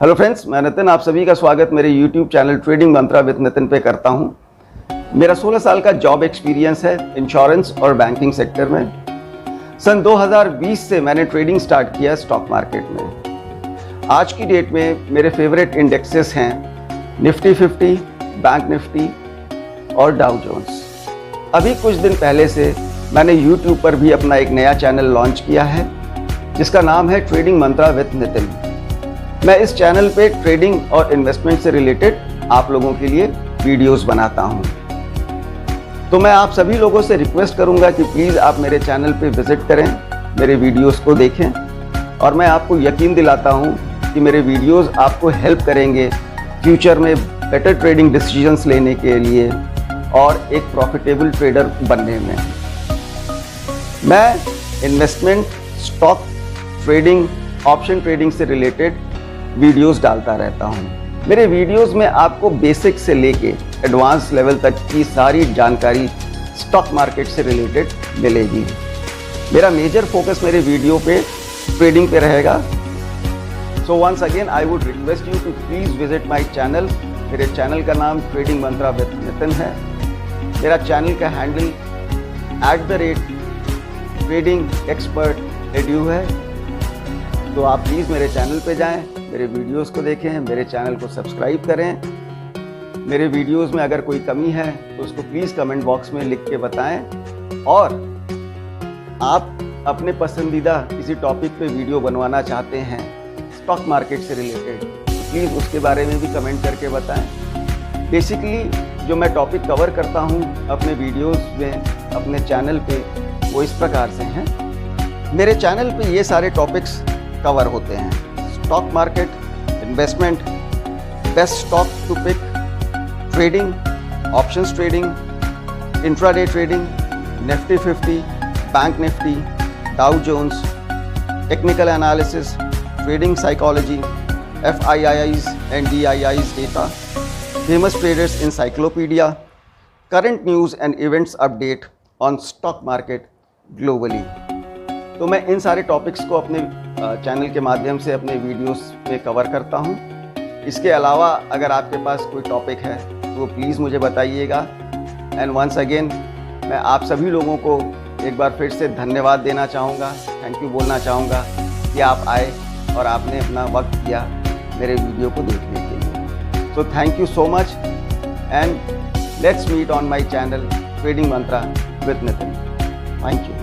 Hello friends, मैं नितिन आप सभी का स्वागत मेरे YouTube channel trading Mantra with Nitin पे करता हूं। मेरा 16 साल का जॉब एक्सपीरियंस है इंश्योरेंस और बैंकिंग सेक्टर में। सन 2020 से मैंने ट्रेडिंग स्टार्ट किया स्टॉक मार्केट में। आज की डेट में मेरे फेवरेट इंडेक्सेस हैं निफ्टी 50, बैंक निफ्टी और डाउ जोन्स। अभी कुछ दिन पहले से मैंने यूट्यूब पर भी अपना एक नया चैनल लॉन्च किया है जिसका नाम है ट्रेडिंग मंत्रा विद नितिन। मैं इस चैनल पे ट्रेडिंग और इन्वेस्टमेंट से रिलेटेड आप लोगों के लिए वीडियोस बनाता हूं। तो मैं आप सभी लोगों से रिक्वेस्ट करूंगा कि प्लीज़ आप मेरे चैनल पे विजिट करें, मेरे वीडियोस को देखें और मैं आपको यकीन दिलाता हूं कि मेरे वीडियोस आपको हेल्प करेंगे फ्यूचर में बेटर ट्रेडिंग डिसीजंस लेने के लिए और एक प्रॉफिटेबल ट्रेडर बनने में। मैं investment, stock trading, option trading से रिलेटेड वीडियोस डालता रहता हूं। मेरे वीडियोस में आपको बेसिक से लेके एडवांस लेवल तक की सारी जानकारी स्टॉक मार्केट से रिलेटेड मिलेगी। मेरा मेजर फोकस मेरे वीडियो पे ट्रेडिंग पे रहेगा। So once again I would request you to please visit my channel. मेरे चैनल का नाम ट्रेडिंग मंत्रा विद नितिन है। मेरा चैनल का हैंडल @tradingexpertedu है। तो आप प्लीज़ मेरे चैनल पे जाएं, मेरे वीडियोस को देखें, मेरे चैनल को सब्सक्राइब करें। मेरे वीडियोस में अगर कोई कमी है तो उसको प्लीज़ कमेंट बॉक्स में लिख के बताएं। और आप अपने पसंदीदा किसी टॉपिक पे वीडियो बनवाना चाहते हैं स्टॉक मार्केट से रिलेटेड तो प्लीज़ उसके बारे में भी कमेंट करके बताएं। बेसिकली जो मैं टॉपिक कवर करता हूँ अपने वीडियोस में अपने चैनल पे वो इस प्रकार से हैं। मेरे चैनल पे ये सारे टॉपिक्स कवर होते हैं: stock market, investment, best stock to pick, trading, options trading, intraday trading, Nifty 50, bank Nifty, Dow Jones, technical analysis, trading psychology, FIIs and DIIs data, famous traders encyclopedia, current news and events update on stock market globally. तो मैं इन सारे topics को अपने channel के माध्यम से अपने videos में कवर करता हूं। इसके अलावा अगर आपके पास कोई टॉपिक है तो प्लीज़ मुझे बताइएगा। एंड वंस अगेन मैं आप सभी लोगों को एक बार फिर से धन्यवाद देना चाहूँगा, थैंक यू बोलना चाहूँगा कि आप आए और आपने अपना वक्त दिया मेरे वीडियो को देखने के लिए। So thank you so much and let's meet on my channel trading Mantra with Nitin. Thank you.